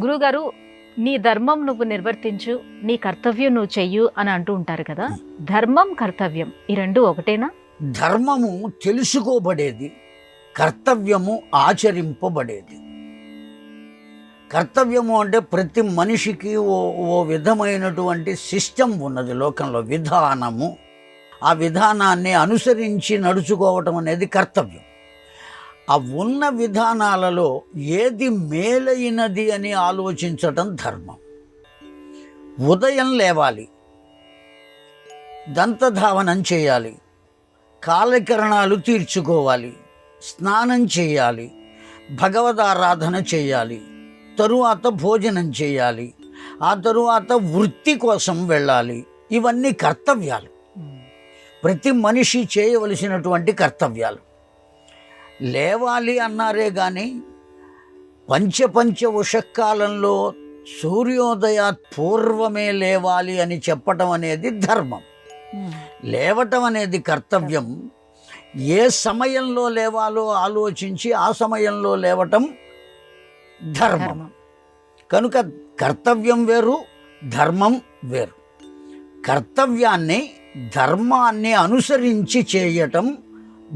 గురుగారు, నీ ధర్మం నువ్వు నిర్వర్తించు, నీ కర్తవ్యం నువ్వు చెయ్యు అని అంటూ ఉంటారు కదా. ధర్మం, కర్తవ్యం ఈ రెండు ఒకటేనా? ధర్మము తెలుసుకోబడేది, కర్తవ్యము ఆచరింపబడేది. కర్తవ్యము అంటే ప్రతి మనిషికి ఓ విధమైనటువంటి సిస్టమ్ ఉన్నది లోకంలో, విధానము. ఆ విధానాన్ని అనుసరించి నడుచుకోవటం అనేది కర్తవ్యం. ఆ ఉన్న విధానాలలో ఏది మేలైనది అని ఆలోచించటం ధర్మం. ఉదయం లేవాలి, దంతధావనం చేయాలి, కాలకరణాలు తీర్చుకోవాలి, స్నానం చేయాలి, భగవదారాధన చేయాలి, తరువాత భోజనం చేయాలి, ఆ తరువాత వృత్తి కోసం వెళ్ళాలి. ఇవన్నీ కర్తవ్యాలు, ప్రతి మనిషి చేయవలసినటువంటి కర్తవ్యాలు. లేవాలి అన్నారే కానీ పంచ ఉషకాలంలో సూర్యోదయాత్ పూర్వమే లేవాలి అని చెప్పటం అనేది ధర్మం. లేవటం అనేది కర్తవ్యం. ఏ సమయంలో లేవాలో ఆలోచించి ఆ సమయంలో లేవటం ధర్మం. కనుక కర్తవ్యం వేరు, ధర్మం వేరు. కర్తవ్యాన్ని, ధర్మాన్ని అనుసరించి చేయటం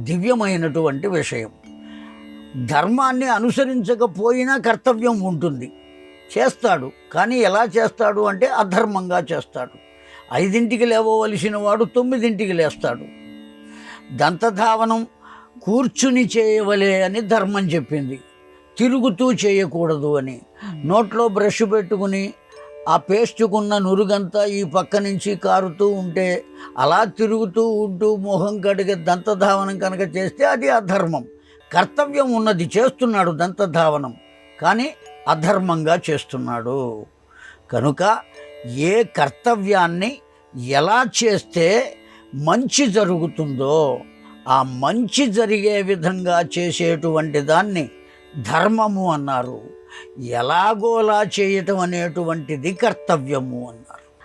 దివ్యమైనటువంటి విషయం. ధర్మాన్ని అనుసరించకపోయినా కర్తవ్యం ఉంటుంది, చేస్తాడు. కానీ ఎలా చేస్తాడు అంటే అధర్మంగా చేస్తాడు. 5ంటికి లేవవలసిన వాడు 9ంటికి లేస్తాడు. దంతధావనం కూర్చుని చేయవలే అని ధర్మం చెప్పింది, తిరుగుతూ చేయకూడదు అని. నోట్లో బ్రష్ పెట్టుకుని ఆ పేస్టుకున్న నురుగంతా ఈ పక్క నుంచి కారుతూ ఉంటే అలా తిరుగుతూ ఉంటూ మొహం కడిగే దంతధావనం కనుక చేస్తే అది అధర్మం. కర్తవ్యం ఉన్నది, చేస్తున్నాడు దంతధావనం, కానీ అధర్మంగా చేస్తున్నాడు. కనుక ఏ కర్తవ్యాన్ని ఎలా చేస్తే మంచి జరుగుతుందో ఆ మంచి జరిగే విధంగా చేసేటువంటి దాన్ని ధర్మము అన్నారు. ఎలాగోలా చేయటం అనేటువంటిది కర్తవ్యము అన్నారు.